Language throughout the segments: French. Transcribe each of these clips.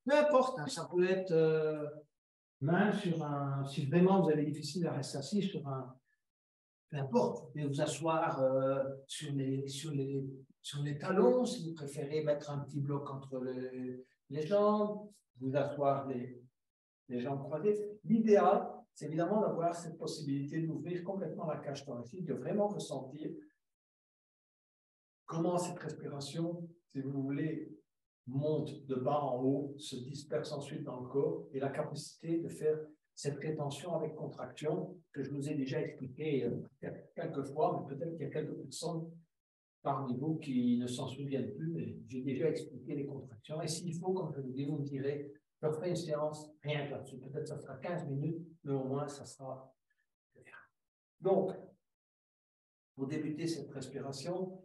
Peu importe, hein, ça peut être même si vraiment vous avez difficile à rester assis sur un, peu importe, vous pouvez vous asseoir sur les talons, si vous préférez mettre un petit bloc entre les jambes, vous asseoir les jambes croisées. L'idéal, c'est évidemment d'avoir cette possibilité d'ouvrir complètement la cage thoracique, de vraiment ressentir comment cette respiration, si vous voulez, monte de bas en haut, se disperse ensuite dans le corps, et la capacité de faire cette rétention avec contraction que je vous ai déjà expliqué quelques fois, mais peut-être qu'il y a quelques personnes parmi vous qui ne s'en souviennent plus, mais j'ai déjà expliqué les contractions. Et s'il faut, comme je vous dis, vous me direz, je ferai une séance rien que là-dessus. Peut-être ça sera 15 minutes, mais au moins ça sera clair. Donc, pour débuter cette respiration,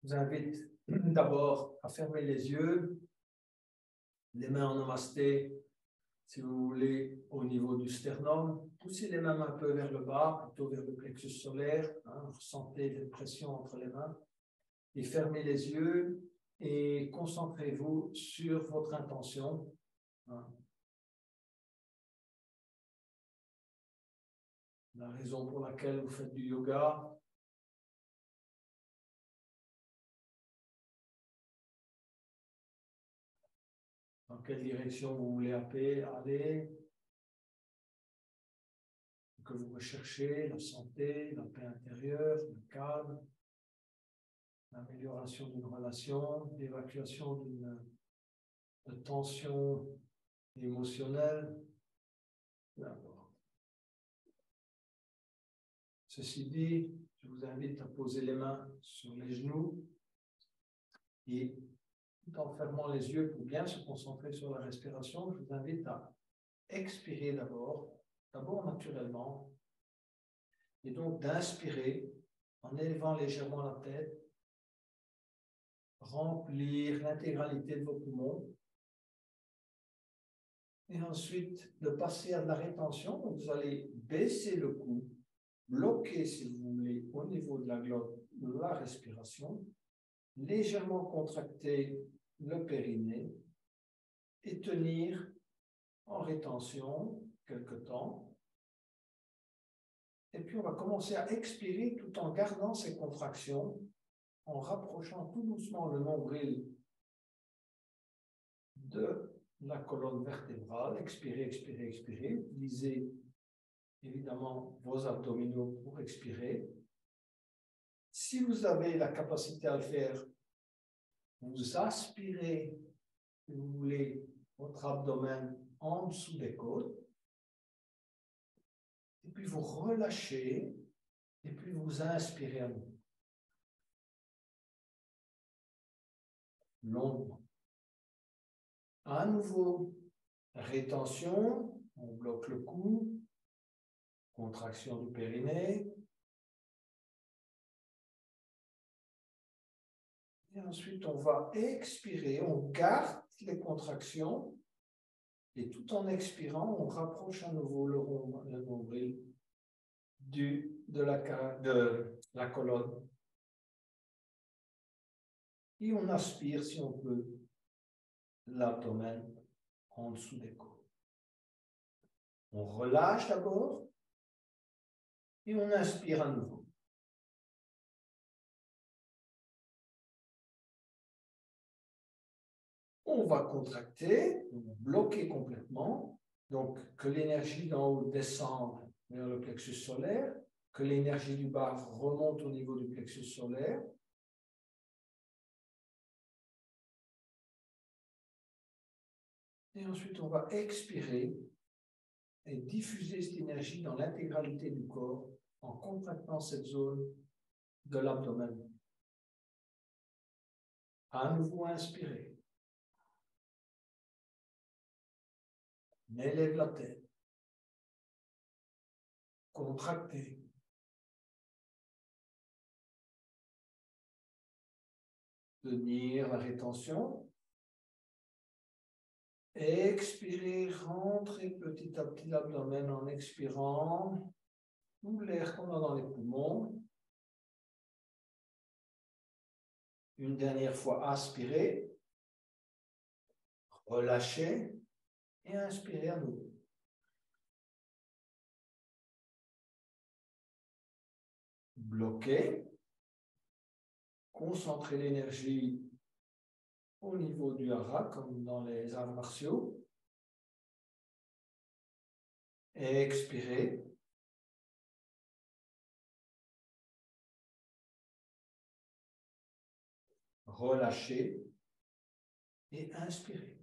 je vous invite d'abord à fermer les yeux, les mains en namasté, si vous voulez, au niveau du sternum. Poussez les mains un peu vers le bas, plutôt vers le plexus solaire. Hein, ressentez cette pression entre les mains. Et fermez les yeux et concentrez-vous sur votre intention. Hein. La raison pour laquelle vous faites du yoga. Dans quelle direction vous voulez aller. Que vous recherchez la santé, la paix intérieure, le calme, l'amélioration d'une relation, l'évacuation d'une tension émotionnelle, peu importe. Ceci dit, je vous invite à poser les mains sur les genoux et tout en fermant les yeux pour bien se concentrer sur la respiration, je vous invite à expirer d'abord naturellement, et donc d'inspirer en élevant légèrement la tête, remplir l'intégralité de vos poumons, et ensuite de passer à de la rétention. Donc vous allez baisser le cou, bloquer, si vous voulez, au niveau de la glotte, la respiration, légèrement contracter le périnée et tenir en rétention quelque temps. Et puis on va commencer à expirer tout en gardant ces contractions, en rapprochant tout doucement le nombril de la colonne vertébrale. Expirez, expirez, expirez. Utilisez évidemment vos abdominaux pour expirer. Si vous avez la capacité à le faire, vous aspirez, si vous voulez, votre abdomen en dessous des côtes. Et puis vous relâchez, et puis vous inspirez à nouveau. Longuement. À nouveau, rétention, on bloque le cou, contraction du périnée. Et ensuite, on va expirer, on garde les contractions, et tout en expirant, on rapproche à nouveau le nombril de la colonne. Et on aspire, si on peut, l'abdomen en dessous des côtes. On relâche d'abord et on inspire à nouveau. On va contracter, bloquer complètement, donc que l'énergie d'en haut descende vers le plexus solaire, que l'énergie du bas remonte au niveau du plexus solaire. Et ensuite, on va expirer et diffuser cette énergie dans l'intégralité du corps en contractant cette zone de l'abdomen. À nouveau, inspirer. On élève la tête. Contracter. Tenir la rétention. Expirer, rentrer petit à petit l'abdomen en expirant. Tout l'air qu'on a dans les poumons. Une dernière fois, aspirer. relâchez et inspirez à nouveau. Bloquez, concentrez l'énergie au niveau du hara, comme dans les arts martiaux. Et expirez. Relâchez et inspirez.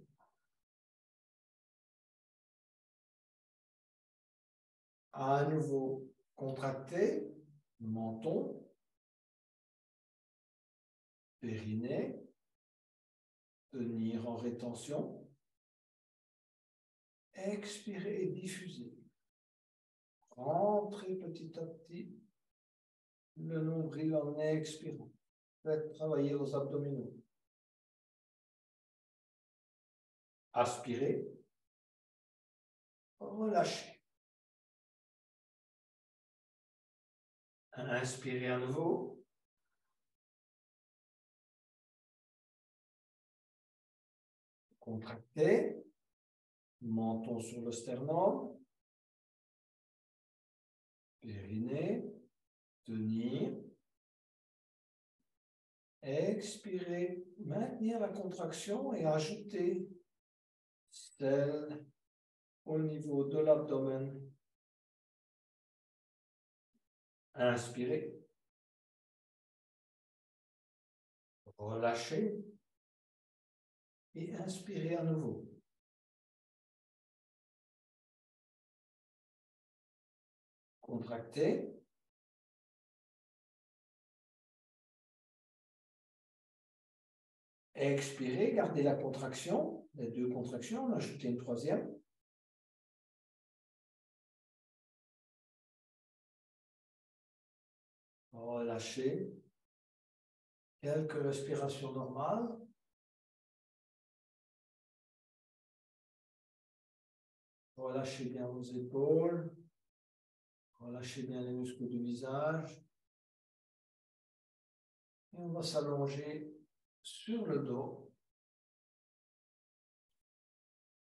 À nouveau, contractez le menton, périnée, tenir en rétention. Expirez et diffusez. Rentrez petit à petit le nombril en expirant. Faites travailler vos abdominaux. Aspirez. Relâchez. Inspirez à nouveau. Contractez. Menton sur le sternum. Périnée. Tenir. Expirez. Maintenir la contraction et ajouter celle au niveau de l'abdomen. Inspirez. Relâchez. Et inspirez à nouveau. Contractez. Expirez, gardez la contraction, les deux contractions, ajoutez une troisième. Relâchez. Quelques respirations normales. Relâchez bien vos épaules. Relâchez bien les muscles du visage. Et on va s'allonger sur le dos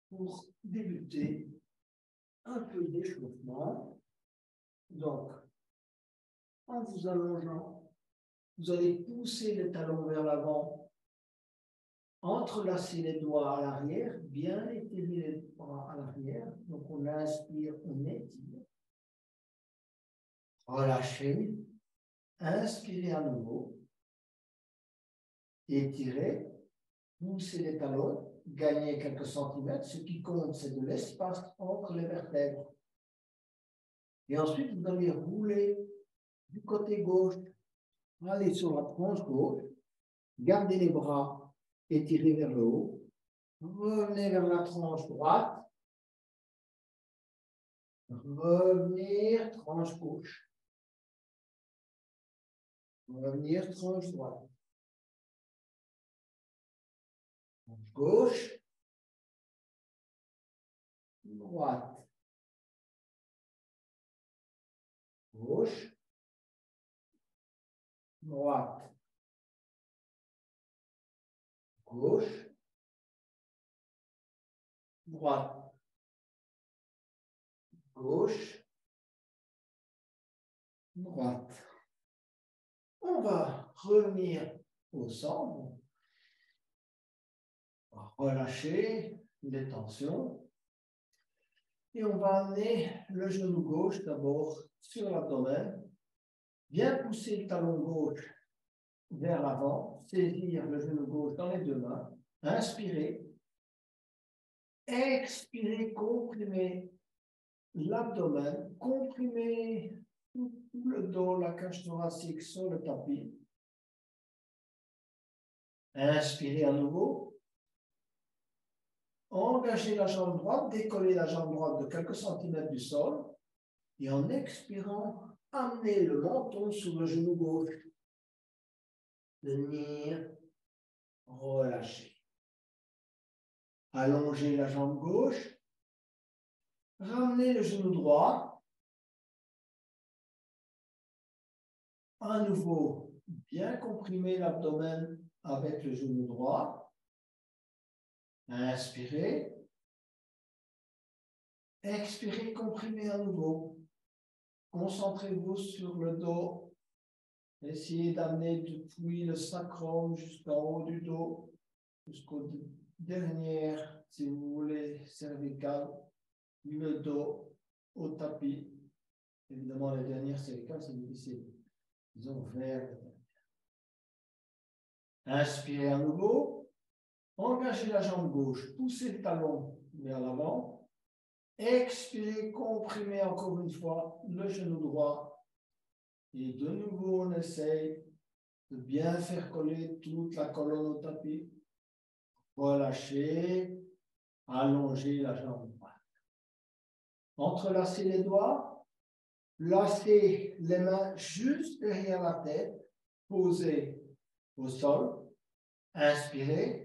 pour débuter un peu d'échauffement. Donc, en vous allongeant, vous allez pousser les talons vers l'avant, entrelacer les doigts à l'arrière, bien étirer les bras à l'arrière. Donc, on inspire, on étire. Relâchez. Inspirez à nouveau. Étirez. Poussez les talons. Gagnez quelques centimètres. Ce qui compte, c'est de l'espace entre les vertèbres. Et ensuite, vous allez rouler du côté gauche. Allez sur la tranche gauche. Gardez les bras étirés vers le haut. Revenez vers la tranche droite. Revenir, tranche gauche. Revenir, tranche droite. Tranche gauche. Droite. Gauche. Droite. Gauche. Droite. Gauche. Droite. On va revenir au centre. On va relâcher les tensions. Et on va amener le genou gauche d'abord sur l'abdomen. Bien pousser le talon gauche vers l'avant. Saisir le genou gauche dans les deux mains. Inspirez. Expirez, comprimez l'abdomen. Comprimez tout le dos, la cage thoracique sur le tapis. Inspirez à nouveau. Engagez la jambe droite, décollez la jambe droite de quelques centimètres du sol. Et en expirant, amenez le menton sur le genou gauche. Tenir, relâcher. Allongez la jambe gauche. Ramenez le genou droit. À nouveau, bien comprimer l'abdomen avec le genou droit. Inspirez. Expirez, comprimez à nouveau. Concentrez-vous sur le dos. Essayez d'amener depuis le sacrum jusqu'en haut du dos, jusqu'aux dernières, si vous voulez, cervicales, le dos au tapis. Évidemment, les dernières cervicales, c'est difficile. Ils ont vers. Inspirez à nouveau. Engagez la jambe gauche. Poussez le talon vers l'avant. Expirez, comprimez encore une fois le genou droit. Et de nouveau, on essaye de bien faire coller toute la colonne au tapis. Relâchez, allongez la jambe droite. Entrelacez les doigts, placez les mains juste derrière la tête, posez au sol, inspirez.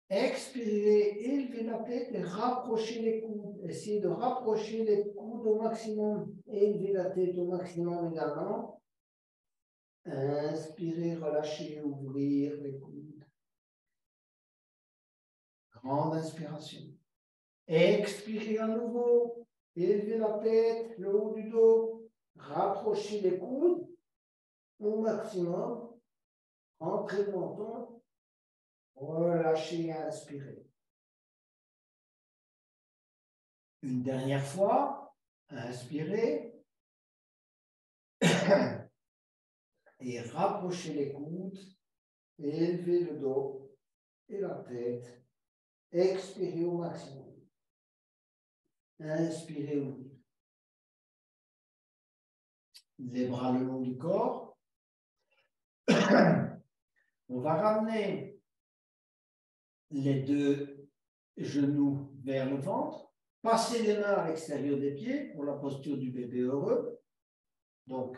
Expirez, élevez la tête et rapprochez les coudes. Essayez de rapprocher les coudes au maximum. Élevez la tête au maximum également. Inspirez, relâchez, ouvrir les coudes. Grande inspiration. Expirez à nouveau. Élevez la tête, le haut du dos. Rapprochez les coudes au maximum. Entrez le menton. Relâchez, inspirez. Une dernière fois, inspirez. Et rapprochez les coudes. Élevez le dos et la tête. Expirez au maximum. Inspirez, ouvrez. Les bras le long du corps. On va ramener les deux genoux vers le ventre. Passez les mains à l'extérieur des pieds pour la posture du bébé heureux. Donc,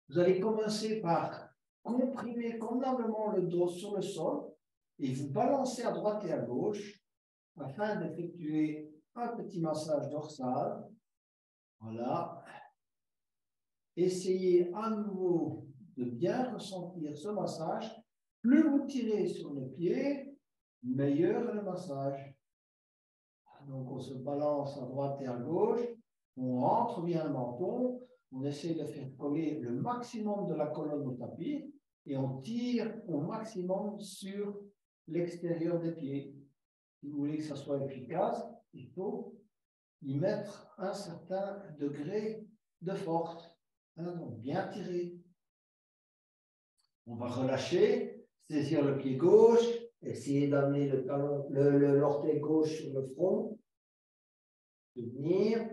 vous allez commencer par comprimer convenablement le dos sur le sol et vous balancer à droite et à gauche afin d'effectuer un petit massage dorsal. Voilà. Essayez à nouveau de bien ressentir ce massage. Plus vous tirez sur les pieds, meilleur est le massage. Donc, on se balance à droite et à gauche, on rentre bien le menton, on essaie de faire coller le maximum de la colonne au tapis et on tire au maximum sur l'extérieur des pieds. Si vous voulez que ça soit efficace, il faut y mettre un certain degré de force. Donc, bien tirer. On va relâcher, saisir le pied gauche, essayer d'amener le talon, l'orteil gauche sur le front, tenir,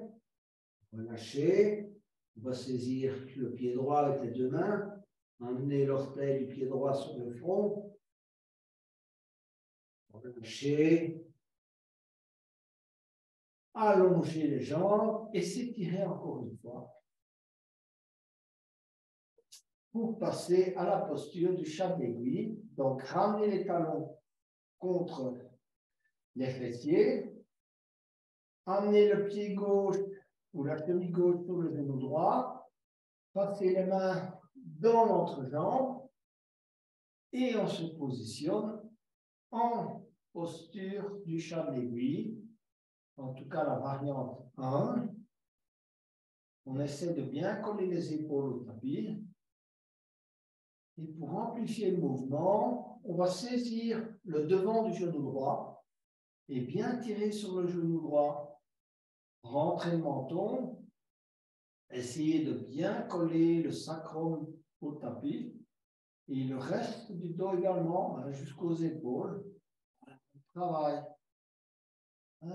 relâcher. On va saisir le pied droit avec les deux mains, amener l'orteil du pied droit sur le front, relâcher, allonger les jambes et s'étirer encore une fois pour passer à la posture du chat d'aiguille. Donc, ramener les talons contre les fessiers, amener le pied gauche ou la cheville gauche sur le genou droit, passer les mains dans l'entrejambe et on se positionne en posture du chat d'aiguille, en tout cas la variante 1. On essaie de bien coller les épaules au tapis. Et pour amplifier le mouvement, on va saisir le devant du genou droit et bien tirer sur le genou droit. Rentrer le menton, essayer de bien coller le sacrum au tapis et le reste du dos également, jusqu'aux épaules. Travail. Il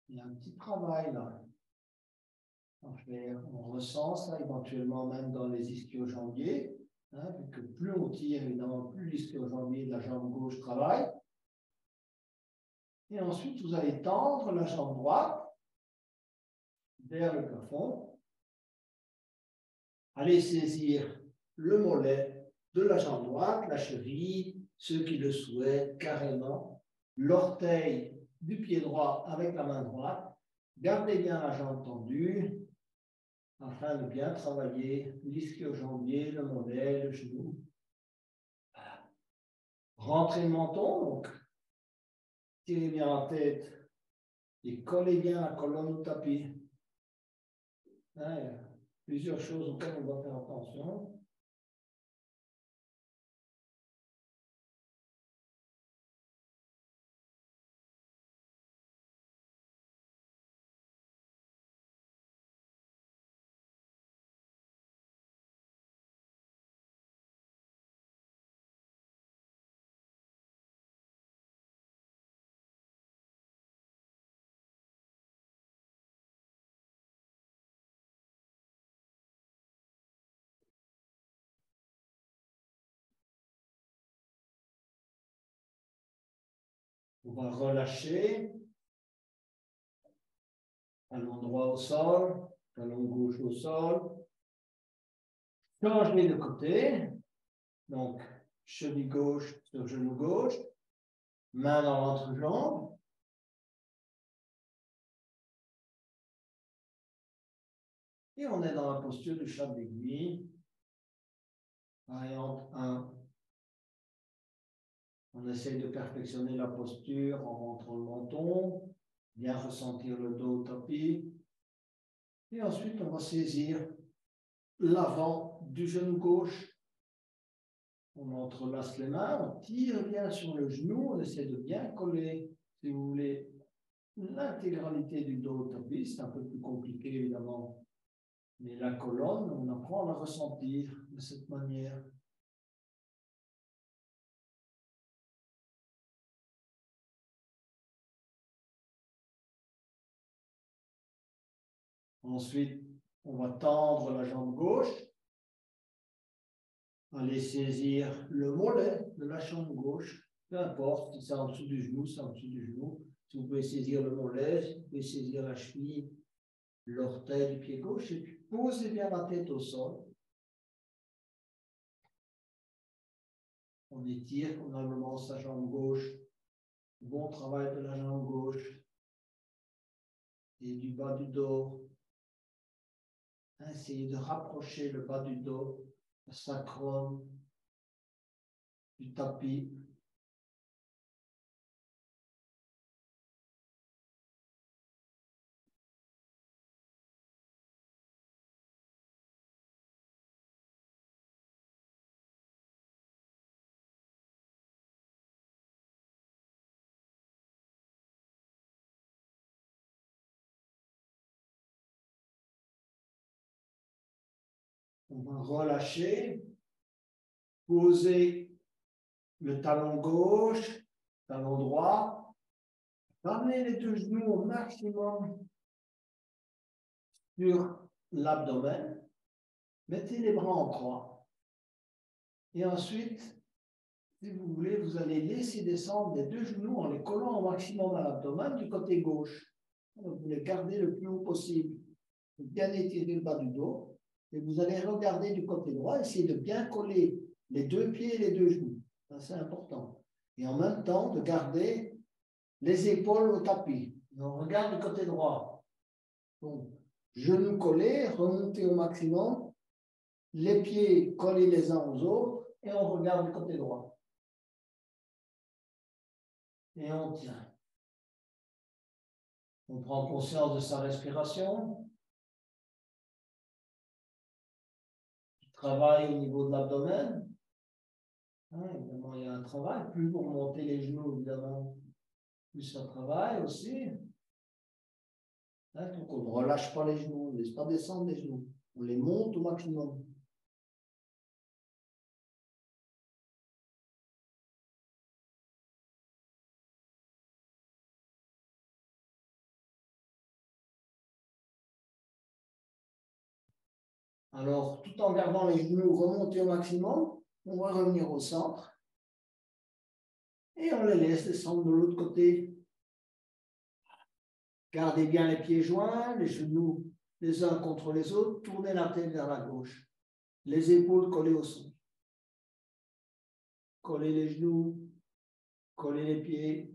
y a un petit travail là. On ressent ça éventuellement même dans les ischio-jambiers, vu que plus on tire, évidemment, plus l'ischio-jambier de la jambe gauche travaille. Et ensuite, vous allez tendre la jambe droite vers le plafond. Allez saisir le mollet de la jambe droite, la cheville, ceux qui le souhaitent carrément, l'orteil du pied droit avec la main droite. Gardez bien la jambe tendue afin de bien travailler l'ischio-jambier, le mollet, le genou. rentrez le menton, donc tirez bien la tête et collez bien la colonne au tapis. Hein, il y a plusieurs choses auxquelles on doit faire attention. On va relâcher. Talon droit au sol, talon gauche au sol. Changez de côté. Donc, cheville gauche sur genou gauche. Main dans l'entrejambe. Et on est dans la posture du chat d'aiguille. Variante 1. On essaye de perfectionner la posture en rentrant le menton, bien ressentir le dos au tapis. Et ensuite, on va saisir l'avant du genou gauche. On entrelace les mains, on tire bien sur le genou, on essaie de bien coller, si vous voulez, l'intégralité du dos au tapis. C'est un peu plus compliqué, évidemment. Mais la colonne, on apprend à la ressentir de cette manière. Ensuite, on va tendre la jambe gauche, aller saisir le mollet de la jambe gauche, peu importe si c'est en dessous du genou, c'est en dessous du genou. Si vous pouvez saisir le mollet, si vous pouvez saisir la cheville, l'orteil du pied gauche, et puis posez bien la tête au sol. On étire convenablement sa jambe gauche, bon travail de la jambe gauche et du bas du dos. Essayez de rapprocher le bas du dos, le sacrum, du tapis. On va relâcher, poser le talon gauche, talon droit, ramener les deux genoux au maximum sur l'abdomen, mettez les bras en croix. Et ensuite, si vous voulez, vous allez laisser descendre les deux genoux en les collant au maximum à l'abdomen du côté gauche. Vous les gardez le plus haut possible. Vous bien étirer le bas du dos. Et vous allez regarder du côté droit, essayer de bien coller les deux pieds et les deux genoux. Ça, c'est important. Et en même temps, de garder les épaules au tapis. Et on regarde du côté droit. Donc, genoux collés, remontez au maximum. Les pieds collés les uns aux autres. Et on regarde du côté droit. Et on tient. On prend conscience de sa respiration. Travail au niveau de l'abdomen. Évidemment, il y a un travail. Plus vous remontez les genoux, évidemment, plus ça travaille aussi. Donc, on ne relâche pas les genoux, on ne laisse pas descendre les genoux. On les monte au maximum. Alors, tout en gardant les genoux remontés au maximum, on va revenir au centre. Et on les laisse descendre de l'autre côté. Gardez bien les pieds joints, les genoux les uns contre les autres. Tournez la tête vers la gauche. Les épaules collées au sol. Collez les genoux, collez les pieds.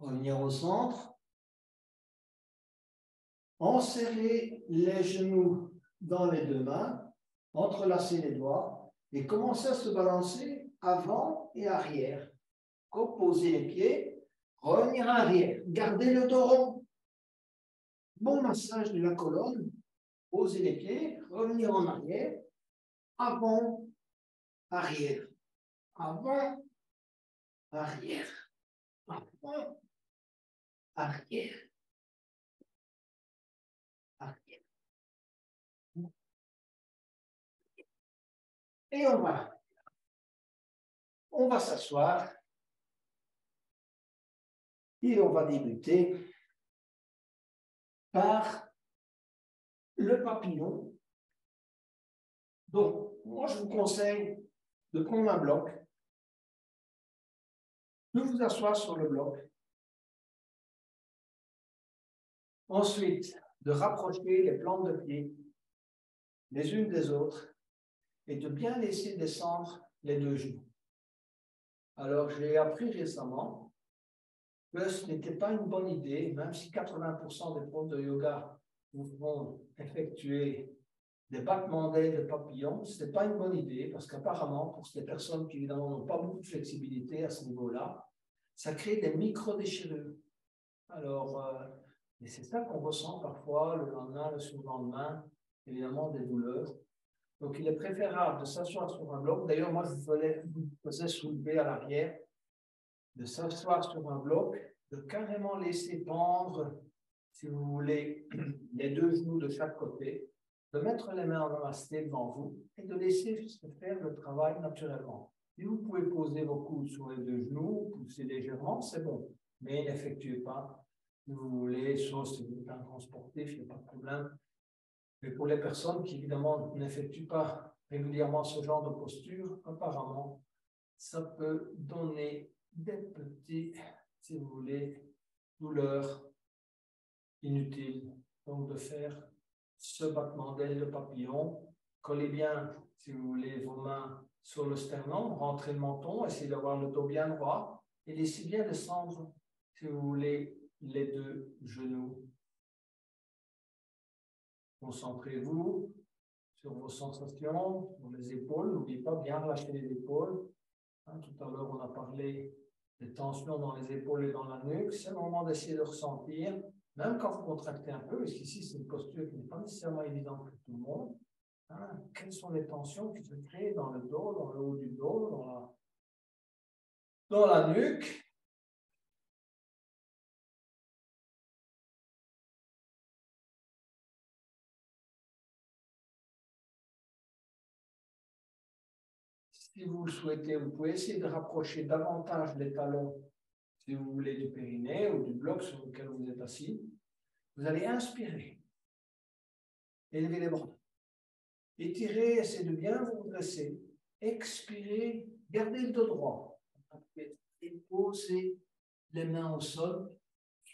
Revenir au centre. Enserrer les genoux dans les deux mains, entrelacer les doigts et commencer à se balancer avant et arrière. Poser les pieds, revenir en arrière. Gardez le dos rond. Bon massage de la colonne. Poser les pieds, revenir en arrière. Avant, arrière. Avant, arrière. Avant, arrière. Arrière. Et on va s'asseoir et on va débuter par le papillon. Donc, moi, je vous conseille de prendre un bloc, de vous asseoir sur le bloc. Ensuite, de rapprocher les plantes de pied les unes des autres et de bien laisser descendre les deux genoux. Alors, j'ai appris récemment que ce n'était pas une bonne idée, même si 80% des profs de yoga vous font effectuer des battements d'ailes de papillon, ce n'est pas une bonne idée parce qu'apparemment, pour ces personnes qui évidemment n'ont pas beaucoup de flexibilité à ce niveau-là, ça crée des micro-déchirures. Alors, et c'est ça qu'on ressent parfois le lendemain, le surlendemain, évidemment des douleurs. Donc, il est préférable de s'asseoir sur un bloc. D'ailleurs, moi, je vous faisais soulever à l'arrière, de s'asseoir sur un bloc, de carrément laisser pendre, si vous voulez, les deux genoux de chaque côté, de mettre les mains en namasté devant vous et de laisser se faire le travail naturellement. Si vous pouvez poser vos coudes sur les deux genoux, pousser légèrement, c'est bon. Mais n'effectuez pas, si vous voulez, sauf si vous êtes un grand sportif, il n'y a pas de problème. Mais pour les personnes qui, évidemment, n'effectuent pas régulièrement ce genre de posture, apparemment, ça peut donner des petits, si vous voulez, douleurs inutiles. Donc, de faire ce battement d'aile de papillon, collez bien, si vous voulez, vos mains sur le sternum, rentrez le menton, essayez d'avoir le dos bien droit et laissez bien descendre, si vous voulez, les deux genoux. Concentrez-vous sur vos sensations, sur les épaules. N'oubliez pas bien relâcher les épaules. Tout à l'heure, on a parlé des tensions dans les épaules et dans la nuque. C'est le moment d'essayer de ressentir, même quand vous contractez un peu, parce qu'ici, c'est une posture qui n'est pas nécessairement évidente pour tout le monde. Quelles sont les tensions qui se créent dans le dos, dans le haut du dos, dans la nuque. Si vous le souhaitez, vous pouvez essayer de rapprocher davantage les talons, si vous voulez, du périnée ou du bloc sur lequel vous êtes assis. Vous allez inspirer, élever les bras, étirer, essayez de bien vous redresser, expirer, gardez le dos droit, et posez les mains au sol,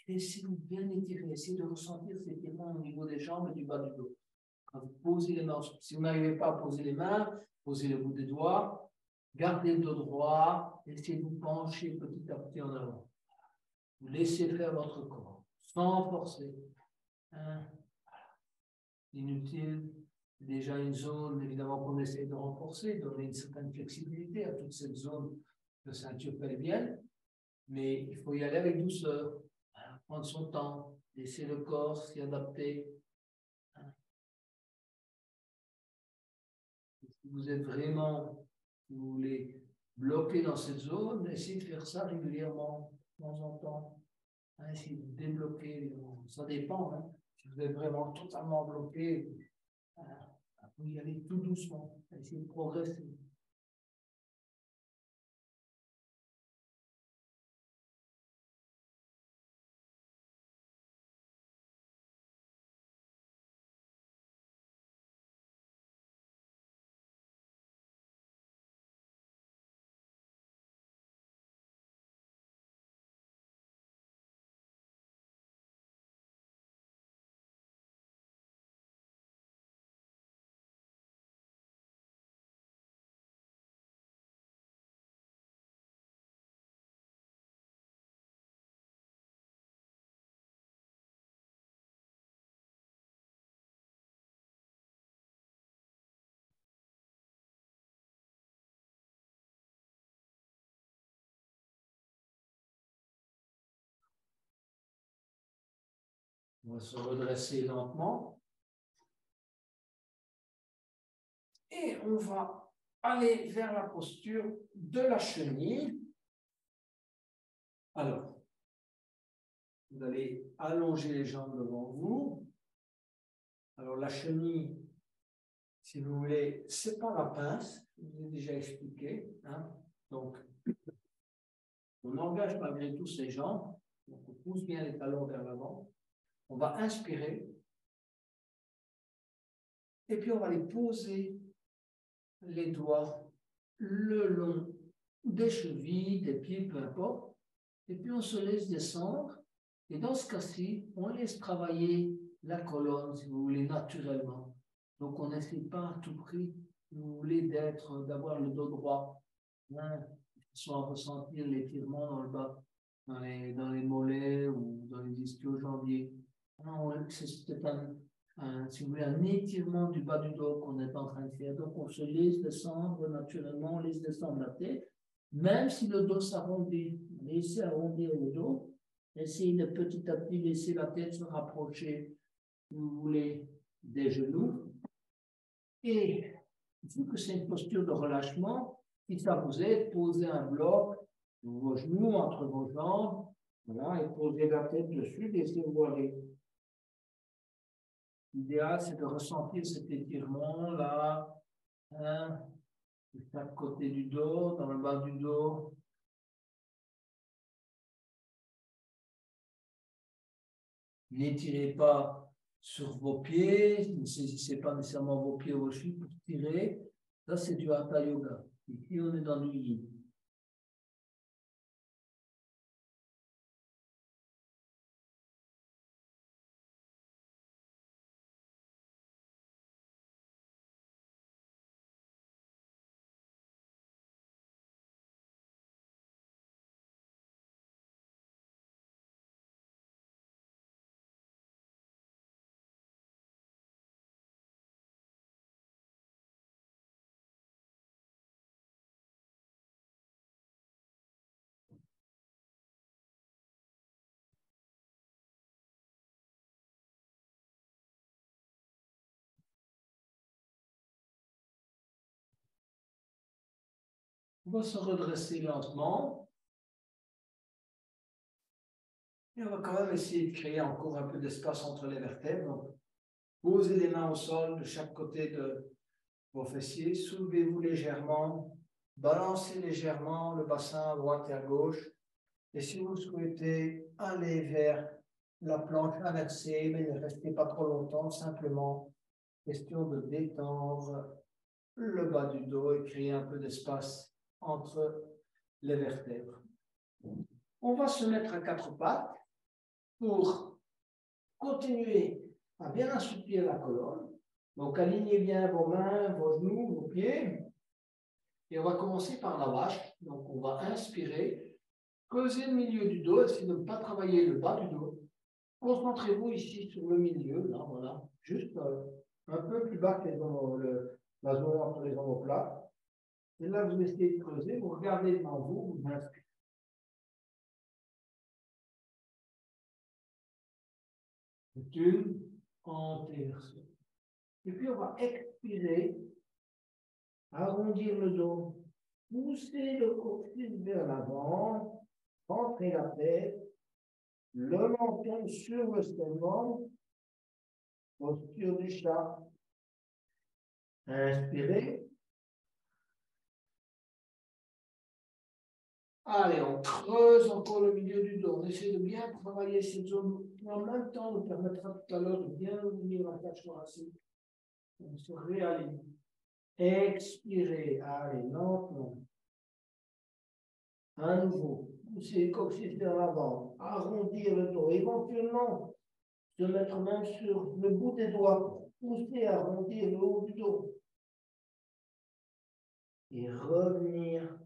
laissez-vous bien étirer, essayez de ressentir cet étirement au niveau des jambes et du bas du dos. Quand vous posez les mains, si vous n'arrivez pas à poser les mains, posez le bout des doigts, gardez le dos droit, essayez de vous pencher petit à petit en avant. Vous laissez faire votre corps, sans forcer. Inutile, déjà une zone, évidemment, qu'on essaie de renforcer, donner une certaine flexibilité à toute cette zone de ceinture pelvienne, mais il faut y aller avec douceur, prendre son temps, laisser le corps s'y adapter. Si vous êtes vraiment, si vous voulez, bloqué dans cette zone, essayez de faire ça régulièrement, de temps en temps. Essayez de débloquer, ça dépend. Si vous êtes vraiment totalement bloqué, vous y allez tout doucement, essayez de progresser. On va se redresser lentement. Et on va aller vers la posture de la chenille. Alors, vous allez allonger les jambes devant vous. Alors, la chenille, si vous voulez, c'est pas la pince, je vous ai déjà expliqué. Hein? Donc, on engage malgré tout ses jambes. Donc, on pousse bien les talons vers l'avant. On va inspirer. Et puis, on va les poser, les doigts, le long des chevilles, des pieds, peu importe. Et puis, on se laisse descendre. Et dans ce cas-ci, on laisse travailler la colonne, si vous voulez, naturellement. Donc, on n'essaie pas à tout prix, si vous voulez, d'avoir le dos droit, hein, soit ressentir l'étirement dans le bas, dans les mollets ou dans les ischio-jambiers. C'est si vous voulez, un étirement du bas du dos qu'on est en train de faire. Donc, on se laisse descendre naturellement, on laisse descendre la tête, même si le dos s'arrondit. Laissez arrondir le dos. Essayez de petit à petit laisser la tête se rapprocher, si vous voulez, des genoux. Et vu que c'est une posture de relâchement, si ça vous aide, posez un bloc sur vos genoux, entre vos jambes, voilà, et posez la tête dessus, laissez-vous aller. L'idéal, c'est de ressentir cet étirement là, hein, de chaque côté du dos, dans le bas du dos. N'étirez pas sur vos pieds, ne saisissez pas nécessairement vos pieds ou vos chevilles pour tirer. Ça, c'est du Hatha Yoga. Ici, on est dans du Yin. On va se redresser lentement. Et on va quand même essayer de créer encore un peu d'espace entre les vertèbres. Donc, posez les mains au sol de chaque côté de vos fessiers. Soulevez-vous légèrement. Balancez légèrement le bassin à droite et à gauche. Et si vous souhaitez aller vers la planche inversée, mais ne restez pas trop longtemps, simplement question de détendre le bas du dos et créer un peu d'espace entre les vertèbres. On va se mettre à quatre pattes pour continuer à bien assouplir la colonne. Donc, alignez bien vos mains, vos genoux, vos pieds. Et on va commencer par la vache. Donc, on va inspirer, creuser le milieu du dos, essayez de ne pas travailler le bas du dos. Concentrez-vous ici sur le milieu, là, voilà, juste un peu plus bas que la zone entre les omoplates. Et là, vous essayez de creuser, vous regardez devant vous, vous inspirez. Une enterration. Et puis, on va expirer, arrondir le dos, pousser le coccyx vers l'avant, rentrer la tête, le menton sur le sternum, posture du chat. Inspirez. Allez, on creuse encore le milieu du dos. On essaie de bien travailler cette zone. En même temps, on permettra tout à l'heure de bien ouvrir la cage thoracique. On se réaligne. Expirez. Allez, lentement. À nouveau. Poussez le coccyx vers l'avant. Arrondir le dos. Éventuellement, se mettre même sur le bout des doigts pour pousser, arrondir le haut du dos. Et revenir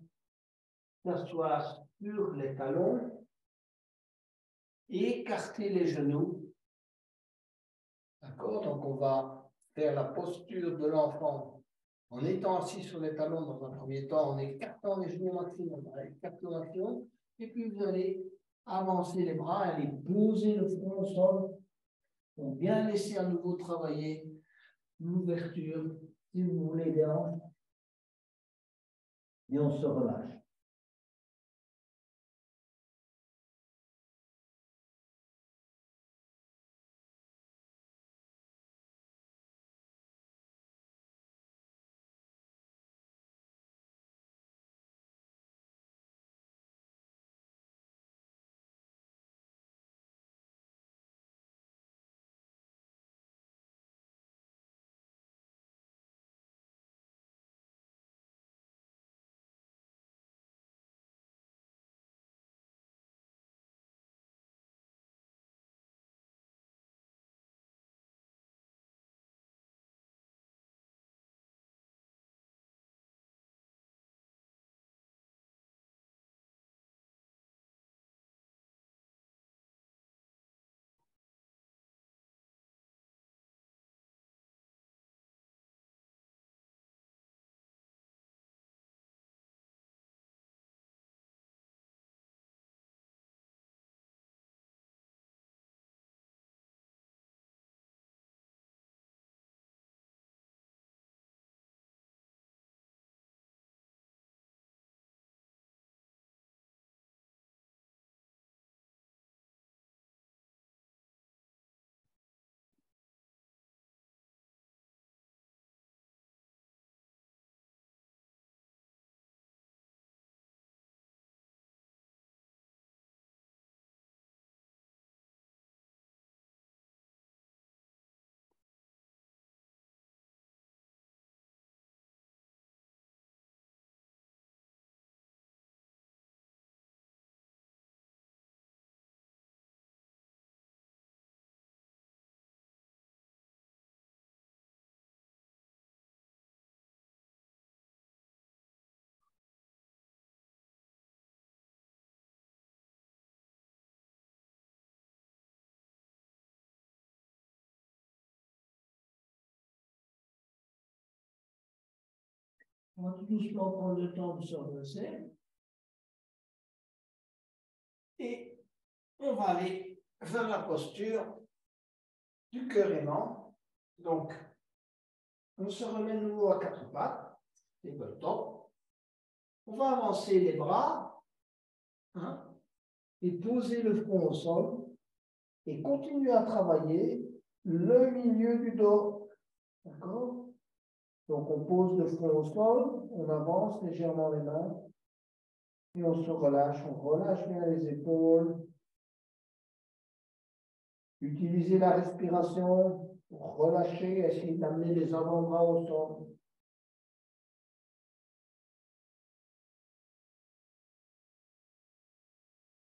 s'asseoir sur les talons, écarter les genoux. D'accord? Donc, on va faire la posture de l'enfant en étant assis sur les talons dans un premier temps, en écartant les genoux maximum, écartation, et puis vous allez avancer les bras, aller poser le front au sol, On bien laisser à nouveau travailler l'ouverture, si vous voulez, des hanches. Et on se relâche. On va tout doucement prendre le temps de se redresser. Et on va aller vers la posture du cœur aimant. Donc, on se remet de nouveau à quatre pattes, tabletop. On va avancer les bras et poser le front au sol et continuer à travailler le milieu du dos. D'accord? Donc, on pose le front au sol, on avance légèrement les mains et on se relâche. On relâche bien les épaules. Utilisez la respiration pour relâcher, essayer d'amener les avant-bras au sol.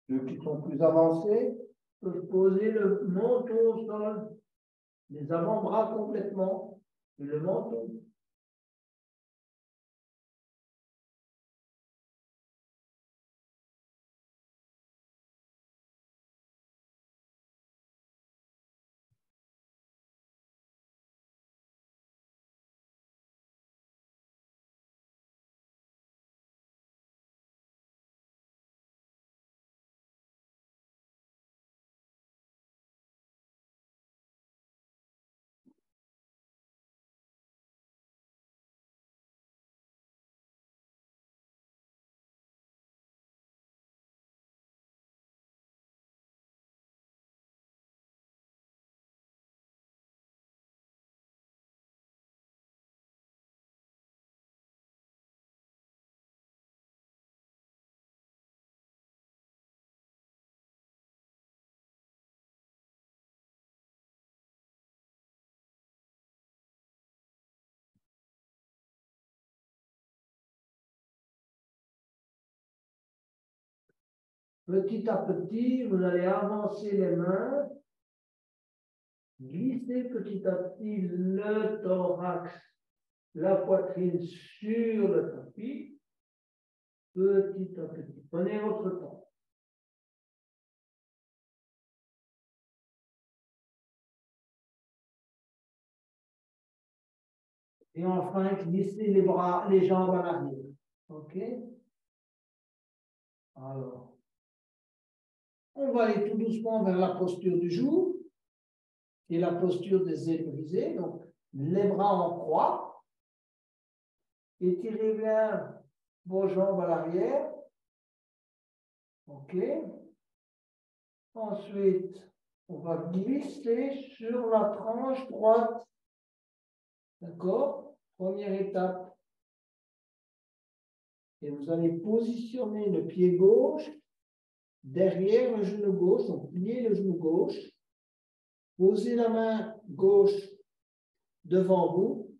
Ceux qui sont plus avancés peuvent poser le menton au sol, les avant-bras complètement et le menton. Petit à petit, vous allez avancer les mains, glisser petit à petit le thorax, la poitrine sur le tapis, petit à petit. Prenez votre temps. Et enfin, glissez les bras, les jambes à l'arrière. OK? Alors, on va aller tout doucement vers la posture du jour. qui est la posture des ailes brisées. Donc, les bras en croix. Étirez bien vos jambes à l'arrière. OK. Ensuite, on va glisser sur la tranche droite. D'accord? Première étape. Et vous allez positionner le pied gauche derrière le genou gauche. Donc, pliez le genou gauche. Posez la main gauche devant vous.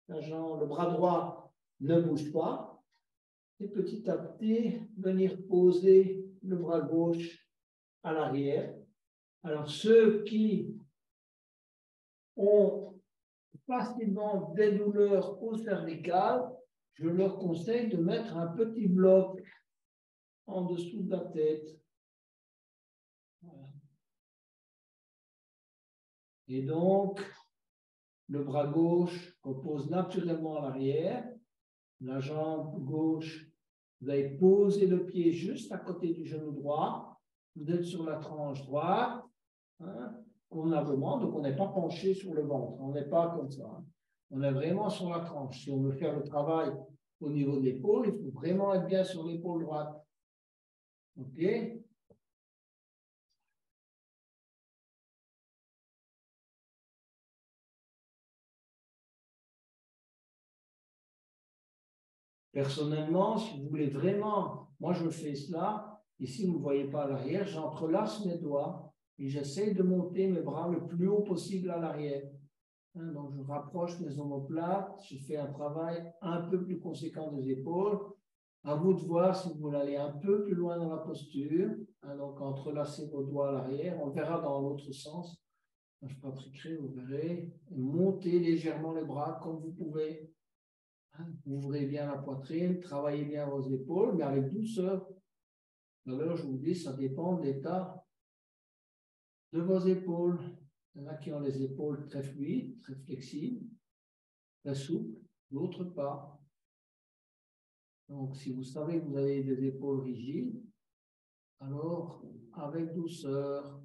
Le bras droit ne bouge pas. Et petit à petit, venir poser le bras gauche à l'arrière. Alors, ceux qui ont facilement des douleurs au cervical, je leur conseille de mettre un petit bloc en dessous de la tête. Voilà. Et donc, le bras gauche repose naturellement à l'arrière. La jambe gauche, vous allez poser le pied juste à côté du genou droit. Vous êtes sur la tranche droite. Hein, convenablement, donc on n'est pas penché sur le ventre. On n'est pas comme ça. Hein. On est vraiment sur la tranche. Si on veut faire le travail au niveau de l'épaule, il faut vraiment être bien sur l'épaule droite. OK? Personnellement, si vous voulez vraiment, moi je fais cela, ici vous ne voyez pas à l'arrière, j'entrelace mes doigts et j'essaie de monter mes bras le plus haut possible à l'arrière. Hein, donc je rapproche mes omoplates, je fais un travail un peu plus conséquent des épaules. À vous de voir si vous voulez aller un peu plus loin dans la posture. Hein, donc entrelacez vos doigts à l'arrière, on verra dans l'autre sens. Je pratiquerai, vous verrez. Montez légèrement les bras comme vous pouvez. Ouvrez bien la poitrine, travaillez bien vos épaules, mais avec douceur. D'ailleurs, je vous dis, ça dépend de l'état de vos épaules. Il y en a qui ont les épaules très fluides, très flexibles, très souples, d'autres pas. Donc, si vous savez que vous avez des épaules rigides, alors, avec douceur,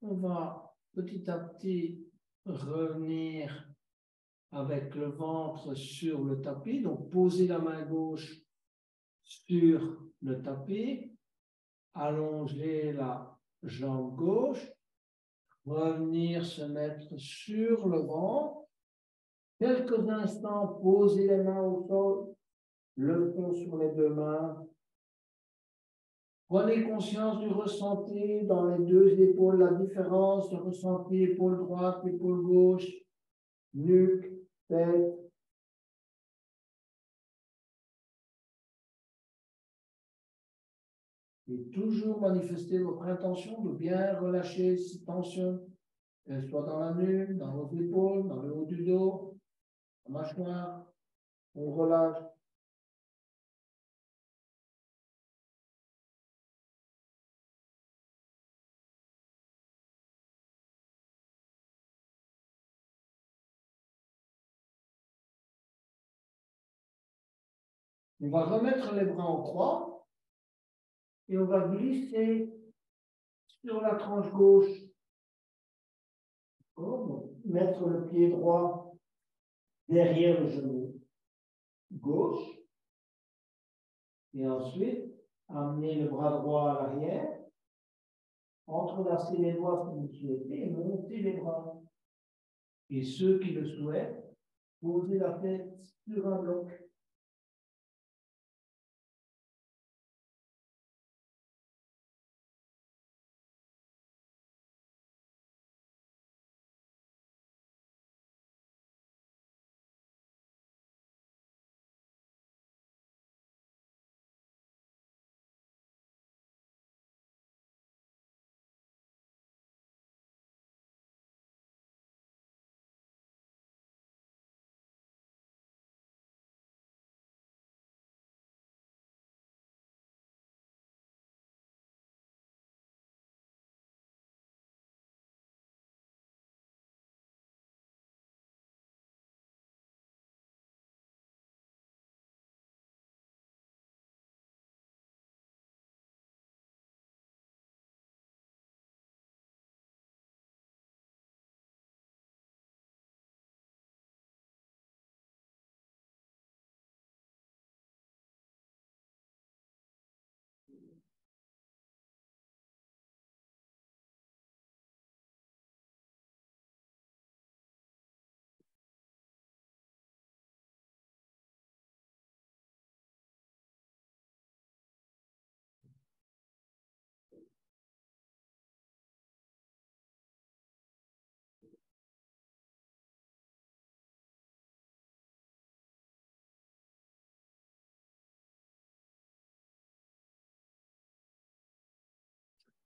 on va petit à petit revenir avec le ventre sur le tapis. Donc, posez la main gauche sur le tapis, allongez la jambe gauche, revenir se mettre sur le ventre. Quelques instants, posez les mains au sol, le front sur les deux mains. Prenez conscience du ressenti dans les deux épaules, la différence de ressenti épaule droite, épaule gauche, nuque, tête. Et toujours manifester votre intention de bien relâcher cette tension, qu'elle soit dans la nuque, dans vos épaules, dans le haut du dos, la mâchoire. On relâche. On va remettre les bras en croix et on va glisser sur la tranche gauche. Mettre le pied droit derrière le genou gauche. Et ensuite, amener le bras droit à l'arrière. entrelacez les doigts si vous le souhaitez et montez les bras. Et ceux qui le souhaitent, posez la tête sur un bloc.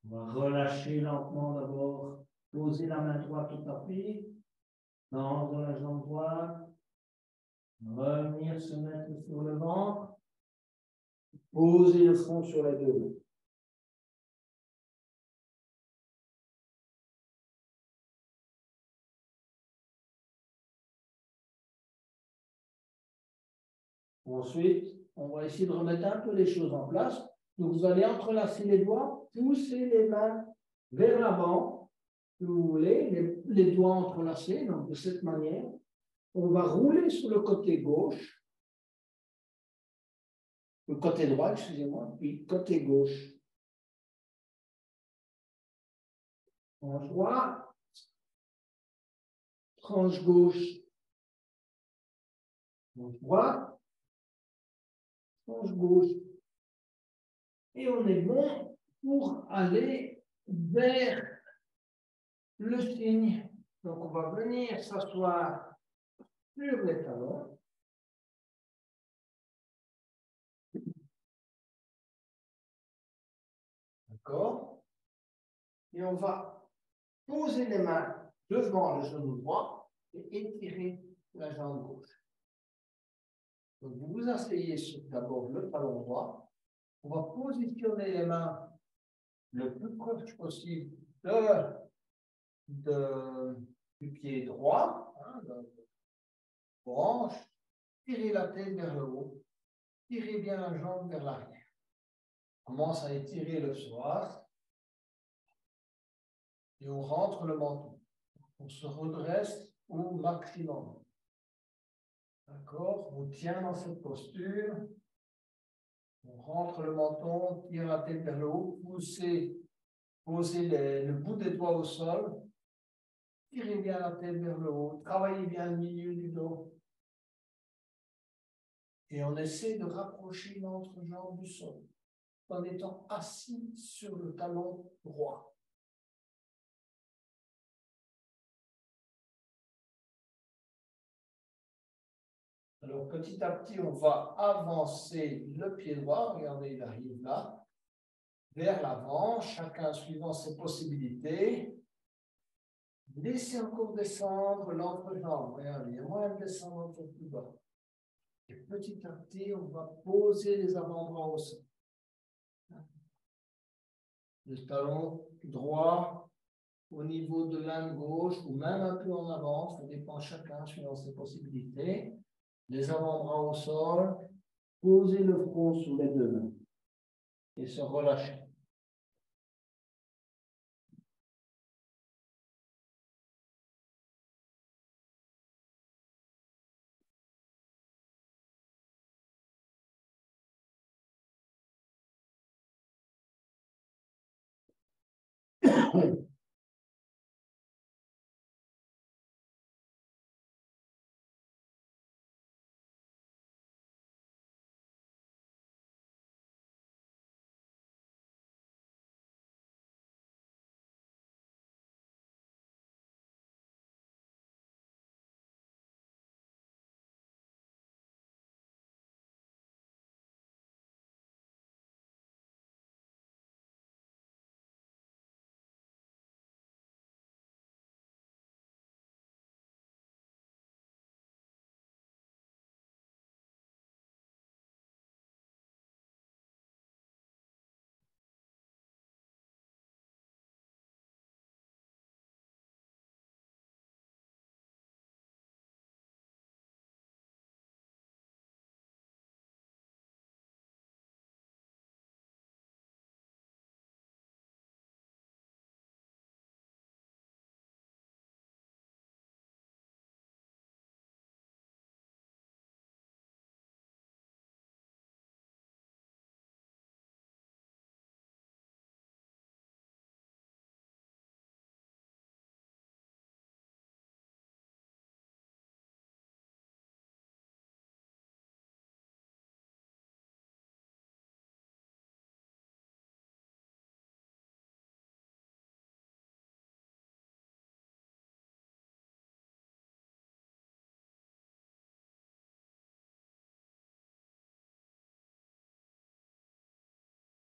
On va relâcher lentement d'abord. Posez la main droite au tapis. Tendre la jambe droite. Revenir se mettre sur le ventre. Posez le front sur les deux mains. Ensuite, on va essayer de remettre un peu les choses en place. Donc, vous allez entrelacer les doigts, pousser les mains vers l'avant, si vous voulez, les doigts entrelacés, donc de cette manière. On va rouler sur le côté gauche, le côté droit, excusez-moi, puis côté gauche. Tranche droite, tranche gauche, tranche droite, tranche gauche. Et on est bon pour aller vers le signe. Donc, on va venir s'asseoir sur les talons. D'accord? Et on va poser les mains devant le genou droit et étirer la jambe gauche. Donc, vous vous asseyez sur d'abord le talon droit. On va positionner les mains le plus proche possible du pied droit, de branche. Tirez la tête vers le haut. Tirez bien la jambe vers l'arrière. Commence à étirer le psoas. Et on rentre le menton. On se redresse au maximum. D'accord? On tient dans cette posture. On rentre le menton, tire la tête vers le haut, posez le bout des doigts au sol. Tirez bien la tête vers le haut. Travaillez bien le milieu du dos. Et on essaie de rapprocher l'entrejambe du sol en étant assis sur le talon droit. Alors, petit à petit, on va avancer le pied droit. Regardez, il arrive là, vers l'avant, chacun suivant ses possibilités. Laissez encore descendre l'entrejambe. Regardez, il y a moyen de descendre un peu plus bas. Et petit à petit, on va poser les avant-bras au sol. Le talon droit au niveau de l'âne gauche ou même un peu en avant, ça dépend chacun suivant ses possibilités. Les avant-bras au sol, posez le front sur les deux mains et se relâcher.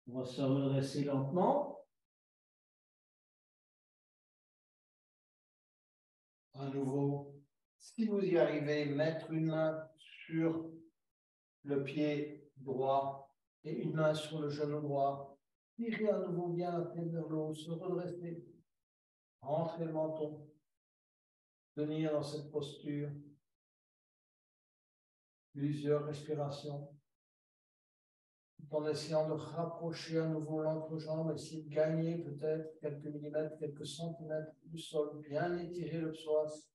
On va se redresser lentement. À nouveau, si vous y arrivez, mettre une main sur le pied droit et une main sur le genou droit. Tirez à nouveau bien la tête vers le haut, se redresser. Rentrez le menton. Tenir dans cette posture. Plusieurs respirations. Tout en essayant de rapprocher à nouveau l'entrejambe, essayer de gagner peut-être quelques millimètres, quelques centimètres du sol, bien étirer le psoas.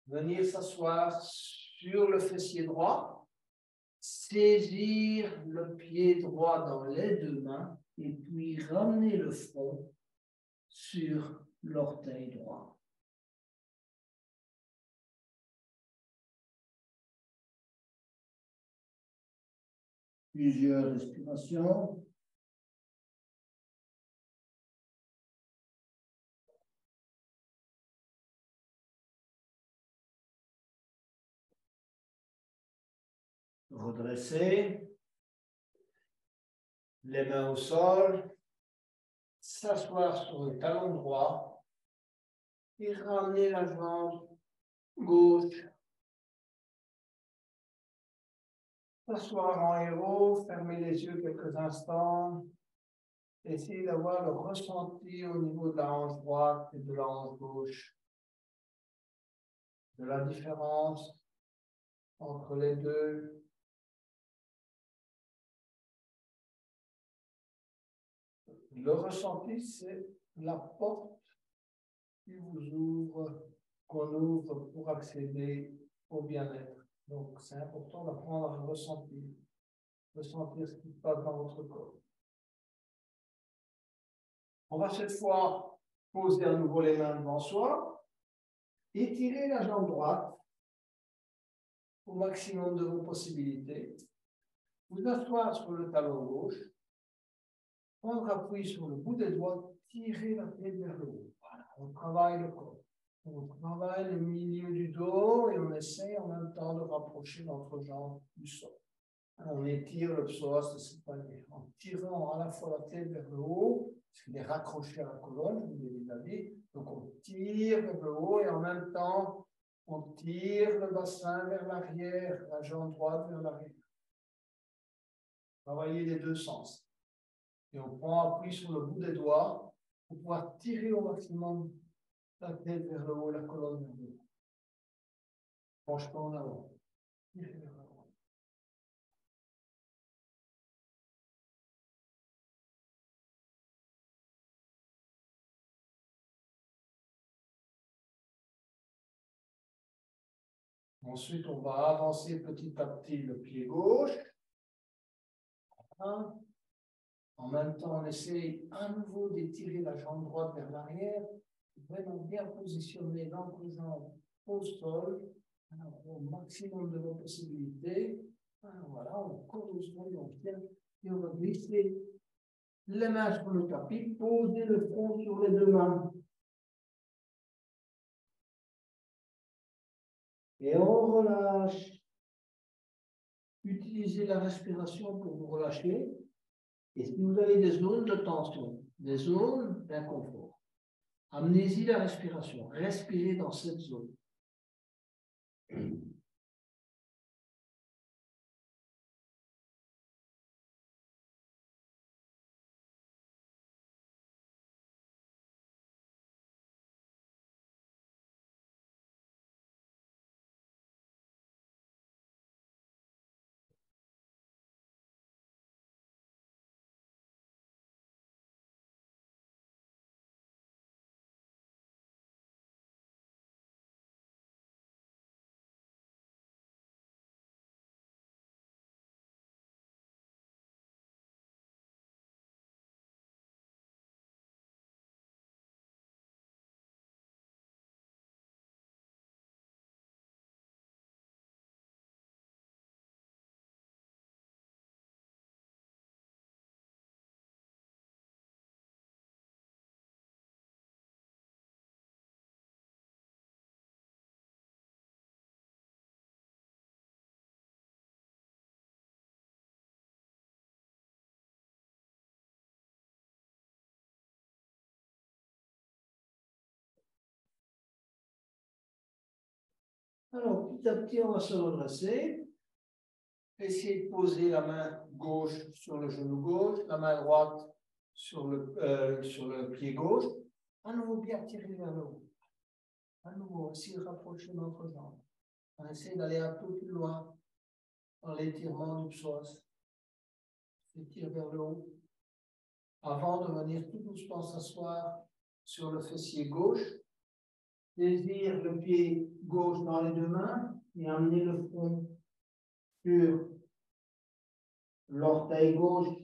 Venir s'asseoir sur le fessier droit, saisir le pied droit dans les deux mains et puis ramener le front sur l'orteil droit. Plusieurs respirations. Redresser. Les mains au sol. S'asseoir sur le talon droit. Et ramener la jambe gauche. S'asseoir en héros. Fermer les yeux quelques instants. Essayez d'avoir le ressenti au niveau de la hanche droite et de la hanche gauche. De la différence entre les deux. Le ressenti, c'est la porte qui vous ouvre, qu'on ouvre pour accéder au bien-être. Donc, c'est important d'apprendre à ressentir ce qui se passe dans votre corps. On va cette fois poser à nouveau les mains devant soi, étirer la jambe droite au maximum de vos possibilités, vous asseoir sur le talon gauche, prendre appui sur le bout des doigts, tirer la tête vers le haut. Voilà, on travaille le corps. On travaille le milieu du dos et on essaie en même temps de rapprocher l'entrejambe du sol. On étire le psoas de cette manière, en tirant à la fois la tête vers le haut, parce qu'il est raccroché à la colonne, je vous l'ai déjà dit. Donc on tire vers le haut et en même temps, on tire le bassin vers l'arrière, la jambe droite vers l'arrière. Travaillez les deux sens. Et on prend appui sur le bout des doigts pour pouvoir tirer au maximum la tête vers le haut, la colonne vers le haut. Penche-toi en avant. Tirez vers l'avant. Ensuite, on va avancer petit à petit le pied gauche. 1, En même temps, on essaie à nouveau d'étirer la jambe droite vers l'arrière, vraiment bien positionner l'autre jambe au sol, alors, au maximum de vos possibilités. Alors, voilà, on court au sol, on tient, et on va glisser les mains sur le tapis, poser le front sur les deux mains. Et on relâche. Utilisez la respiration pour vous relâcher. Et si vous avez des zones de tension, des zones d'inconfort, amenez-y la respiration. Respirez dans cette zone. Alors, petit à petit, on va se redresser. Essayez de poser la main gauche sur le genou gauche, la main droite sur le pied gauche. À nouveau, bien tirer vers le haut. À nouveau, essayez de rapprocher notre jambe. On essaie d'aller un peu plus loin dans l'étirement du psoas. Étire vers le haut. Avant de venir tout doucement s'asseoir sur le fessier gauche. Saisir le pied gauche dans les deux mains et amener le front sur l'orteil gauche.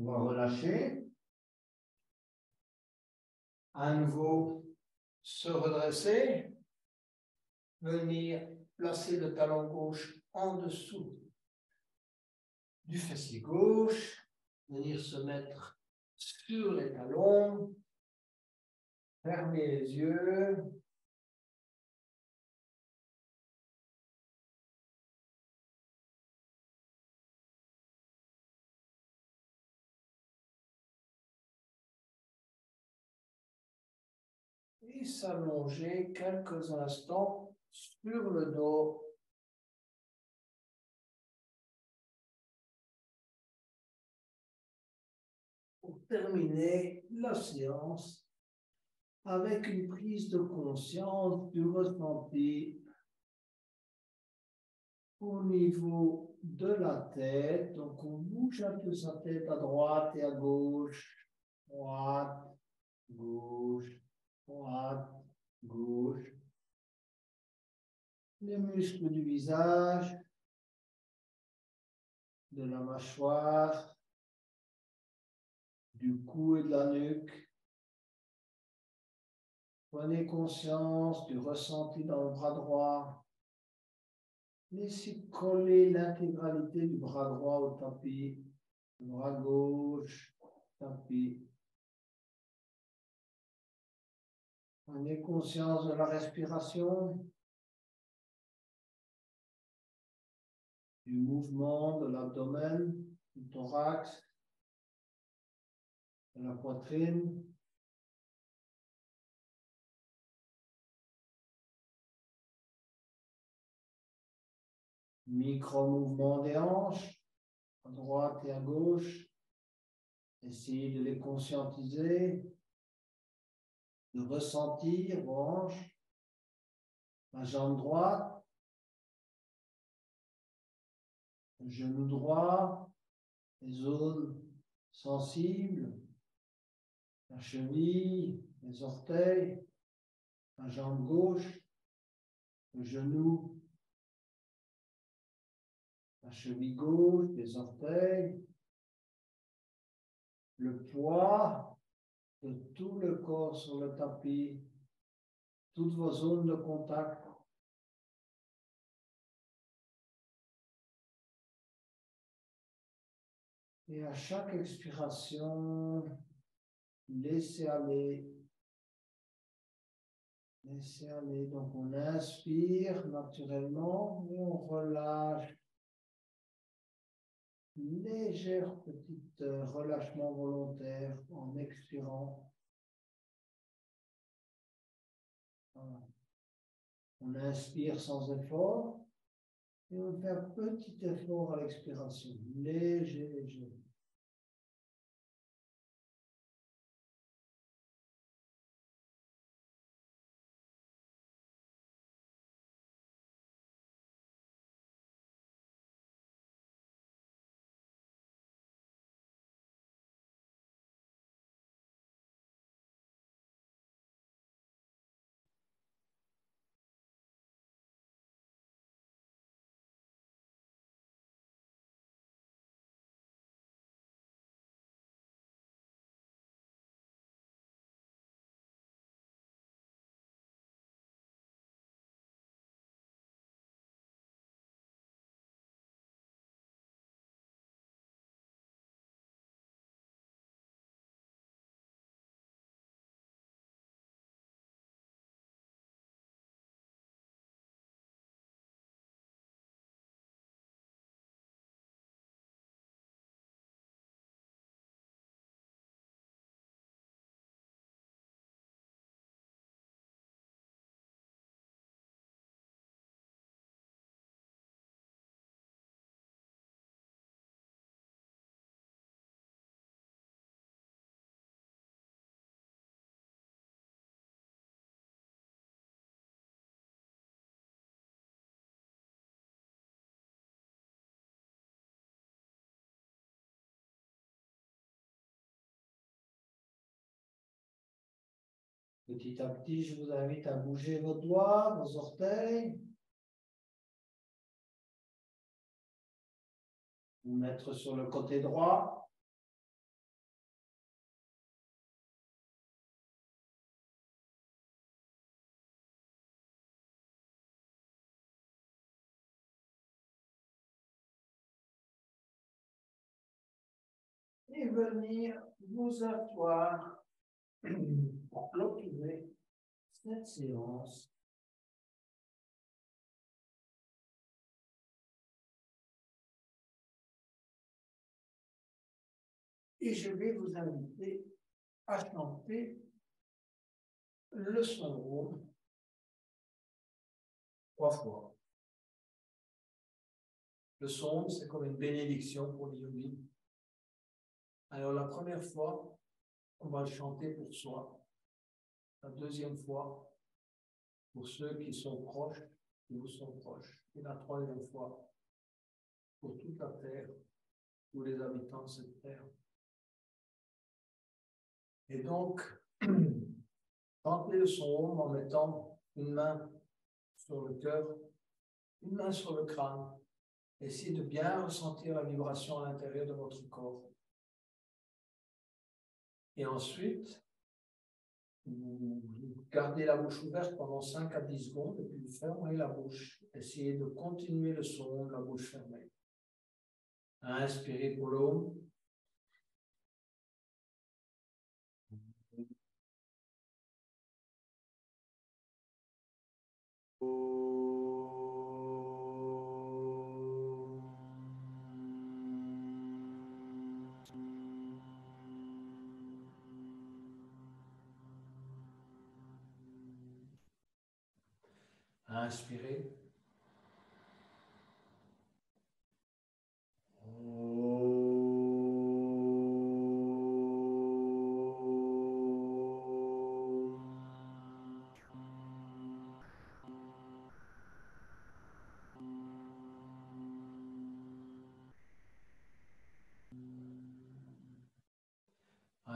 On va relâcher. À nouveau, se redresser. Venir placer le talon gauche en dessous du fessier gauche. Venir se mettre sur les talons. Fermer les yeux. Et s'allonger quelques instants sur le dos. Pour terminer la séance avec une prise de conscience du ressenti au niveau de la tête. Donc on bouge un peu sa tête à droite et à gauche, droite, gauche, droite, gauche. Les muscles du visage, de la mâchoire, du cou et de la nuque. Prenez conscience du ressenti dans le bras droit. Laissez coller l'intégralité du bras droit au tapis, le bras gauche, tapis. Prenez conscience de la respiration, du mouvement de l'abdomen, du thorax, de la poitrine. Micro-mouvement des hanches, à droite et à gauche. Essayez de les conscientiser, de ressentir vos hanches. La jambe droite, le genou droit, les zones sensibles, la cheville, les orteils, la jambe gauche, le genou, la cheville gauche, les orteils, le poids de tout le corps sur le tapis, toutes vos zones de contact. Et à chaque expiration, laissez aller. Laissez aller. Donc on inspire naturellement et on relâche. Légère petite relâchement volontaire en expirant. Voilà. On inspire sans effort et on fait un petit effort à l'expiration. Léger, léger. Petit à petit, je vous invite à bouger vos doigts, vos orteils. Vous mettre sur le côté droit. Et venir vous asseoir pour clôturer cette séance. Et je vais vous inviter à chanter le son 3 fois. Le son, c'est comme une bénédiction pour les yogis. Alors, la première fois, on va le chanter pour soi. La deuxième fois, pour ceux qui sont proches, qui vous sont proches. Et la troisième fois, pour toute la terre, tous les habitants de cette terre. Et donc, chantez le son en mettant une main sur le cœur, une main sur le crâne. Essayez de bien ressentir la vibration à l'intérieur de votre corps. Et ensuite, vous gardez la bouche ouverte pendant 5 à 10 secondes et puis vous fermez la bouche. Essayez de continuer le son de la bouche fermée. Inspirez pour l'eau. Inspirez.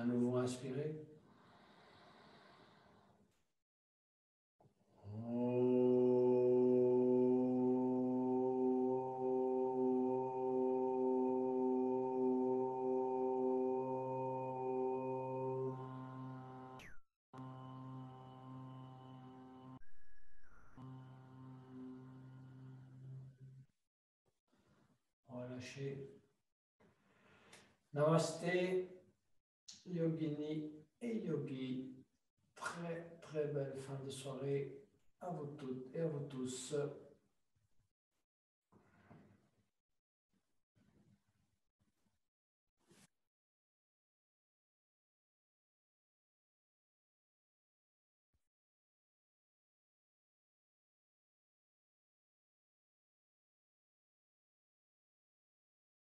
À nouveau, inspirez. Relâchez. Namasté, Yogini et Yogi. Très, très belle fin de soirée à vous toutes et à vous tous.